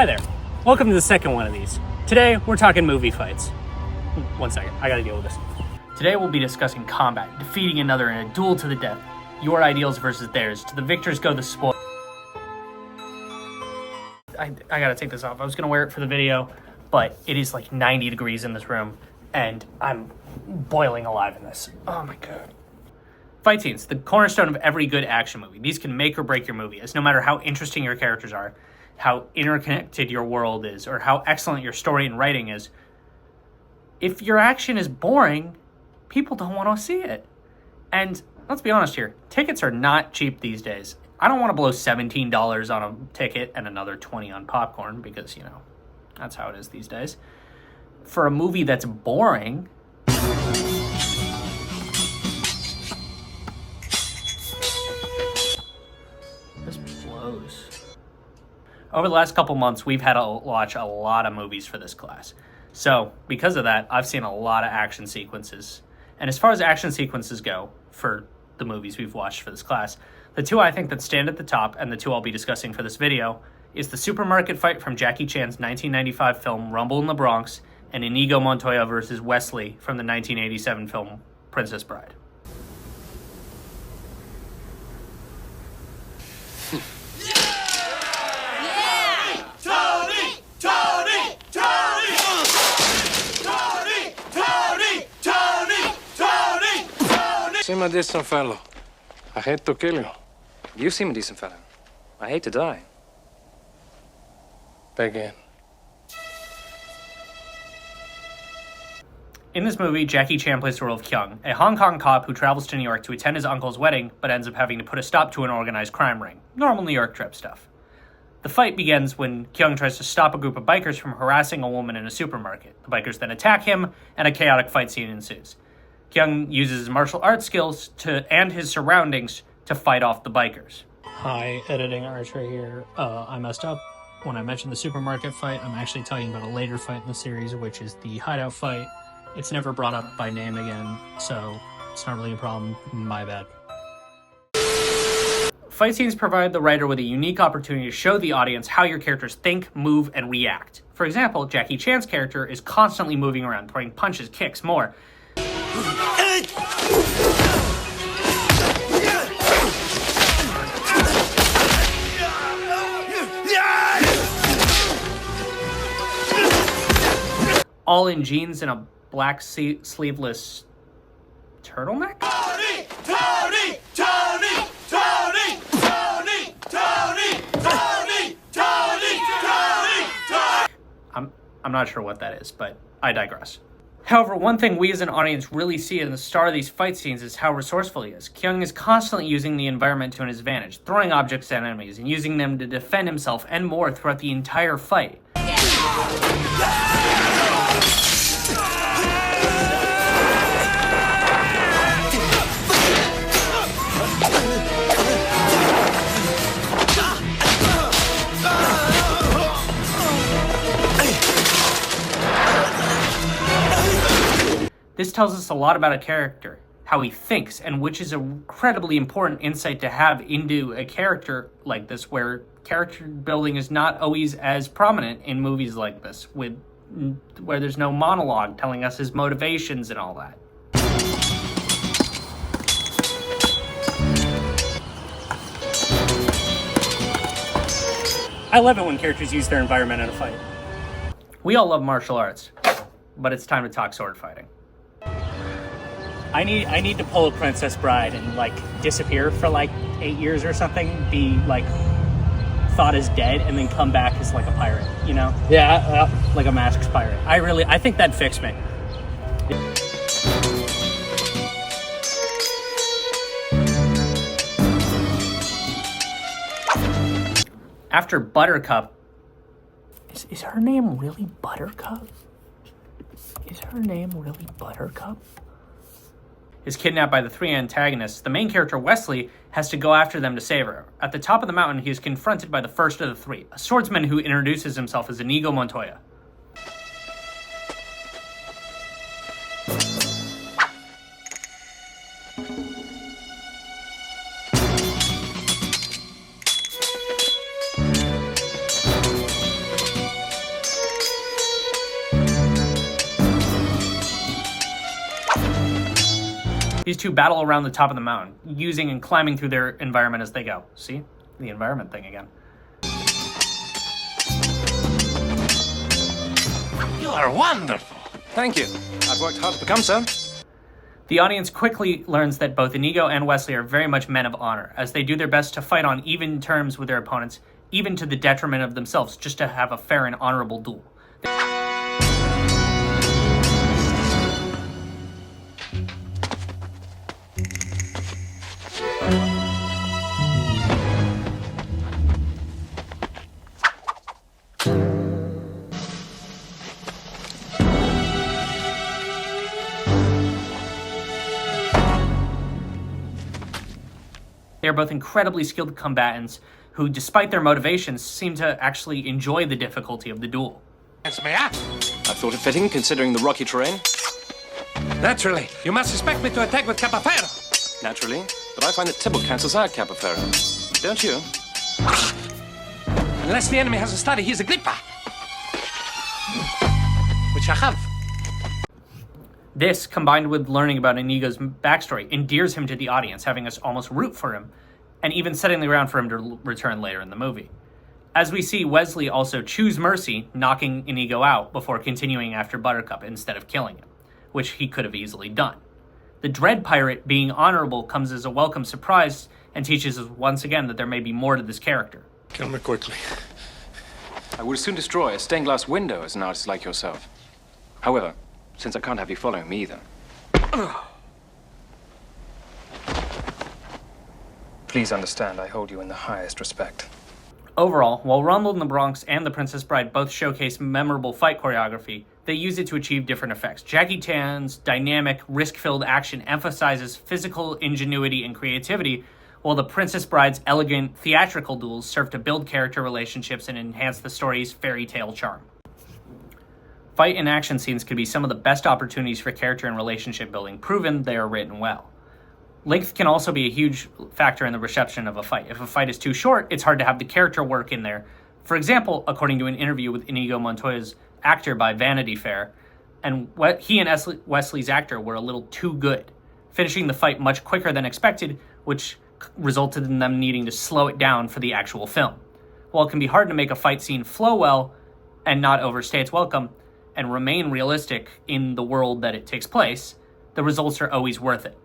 Hi there. Welcome to the second one of these. Today, we're talking movie fights. One second, I gotta deal with this. Today we'll be discussing combat, defeating another in a duel to the death. Your ideals versus theirs. To the victors go the spoil. I gotta take this off. I was gonna wear it for the video, but it is like 90 degrees in this room, and I'm boiling alive in this. Oh my god. Fight scenes, the cornerstone of every good action movie. These can make or break your movie, as no matter how interesting your characters are, how interconnected your world is, or how excellent your story and writing is, if your action is boring, people don't want to see it. And let's be honest here, tickets are not cheap these days. I don't want to blow $17 on a ticket and another $20 on popcorn because, you know, that's how it is these days. For a movie that's boring, this blows. Over the last couple months, we've had to watch a lot of movies for this class. So, because of that, I've seen a lot of action sequences. And as far as action sequences go, for the movies we've watched for this class, the two I think that stand at the top, and the two I'll be discussing for this video, is the supermarket fight from Jackie Chan's 1995 film Rumble in the Bronx, and Inigo Montoya versus Wesley from the 1987 film Princess Bride. Seem a decent fellow. I hate to kill you. You seem a decent fellow. I hate to die. Begin. In this movie, Jackie Chan plays the role of Kyung, a Hong Kong cop who travels to New York to attend his uncle's wedding, but ends up having to put a stop to an organized crime ring. Normal New York trip stuff. The fight begins when Kyung tries to stop a group of bikers from harassing a woman in a supermarket. The bikers then attack him, and a chaotic fight scene ensues. Kyung uses his martial arts skills and his surroundings to fight off the bikers. Hi, editing Archer here. I messed up. When I mentioned the supermarket fight, I'm actually talking about a later fight in the series, which is the hideout fight. It's never brought up by name again, so it's not really a problem. My bad. Fight scenes provide the writer with a unique opportunity to show the audience how your characters think, move, and react. For example, Jackie Chan's character is constantly moving around, throwing punches, kicks, more. All in jeans and a black sleeveless turtleneck? Tony! Tony! Tony! Tony! Tony! Tony! Tony! Tony! Tony! I'm not sure what that is, but I digress. However, one thing we as an audience really see in the start of these fight scenes is how resourceful he is. Kyung is constantly using the environment to his advantage, throwing objects at enemies and using them to defend himself and more throughout the entire fight. This tells us a lot about a character, how he thinks, and which is an incredibly important insight to have into a character like this, where character building is not always as prominent in movies like this, where there's no monologue telling us his motivations and all that. I love it when characters use their environment in a fight. We all love martial arts, but it's time to talk sword fighting. I need to pull a Princess Bride and like disappear for like 8 years or something, be like thought as dead, and then come back as like a pirate, you know? Yeah. Like a masked pirate. I think that'd fix me. After Buttercup, is her name really Buttercup? Is her name really Buttercup? Is kidnapped by the three antagonists, the main character Wesley has to go after them to save her. At the top of the mountain, he is confronted by the first of the three, a swordsman who introduces himself as Inigo Montoya. These two battle around the top of the mountain, using and climbing through their environment as they go. See? The environment thing again. You are wonderful. Thank you. I've worked hard to become so. The audience quickly learns that both Inigo and Wesley are very much men of honor, as they do their best to fight on even terms with their opponents, even to the detriment of themselves, just to have a fair and honorable duel. They are both incredibly skilled combatants who, despite their motivations, seem to actually enjoy the difficulty of the duel. May I? I thought it fitting, considering the rocky terrain. Naturally. You must expect me to attack with Capaferro. Naturally. But I find that Tybalt cancels out Capaferro. Don't you? Unless the enemy has a study, he's a Grippa. Which I have. This, combined with learning about Inigo's backstory, endears him to the audience, having us almost root for him, and even setting the ground for him to return later in the movie. As we see Wesley also choose mercy, knocking Inigo out before continuing after Buttercup instead of killing him, which he could have easily done. The Dread Pirate being honorable comes as a welcome surprise and teaches us once again that there may be more to this character. Kill me quickly. I would soon destroy a stained glass window as an artist like yourself. However, since I can't have you following me either. Please understand, I hold you in the highest respect. Overall, while Rumble in the Bronx and The Princess Bride both showcase memorable fight choreography, they use it to achieve different effects. Jackie Chan's dynamic, risk-filled action emphasizes physical ingenuity and creativity, while The Princess Bride's elegant, theatrical duels serve to build character relationships and enhance the story's fairy tale charm. Fight and action scenes could be some of the best opportunities for character and relationship building, proven they are written well. Length can also be a huge factor in the reception of a fight. If a fight is too short, it's hard to have the character work in there. For example, according to an interview with Inigo Montoya's actor by Vanity Fair, and he and Wesley's actor were a little too good, finishing the fight much quicker than expected, which resulted in them needing to slow it down for the actual film. While it can be hard to make a fight scene flow well and not overstay its welcome and remain realistic in the world that it takes place, the results are always worth it.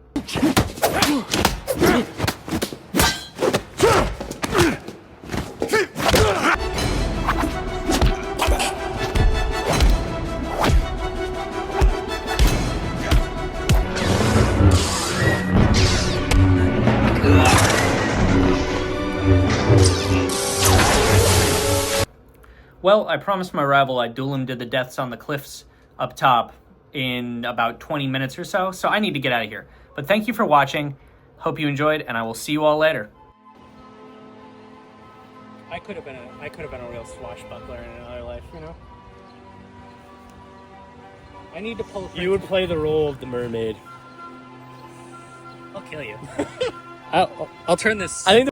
Well, I promised my rival I'd duel him to the deaths on the cliffs up top in about 20 minutes or so I need to get out of here. But thank you for watching. Hope you enjoyed, and I will see you all later. I could have been a real swashbuckler in another life, you know? I need to pull a You would play the role of the mermaid. I'll kill you. I'll turn this. I think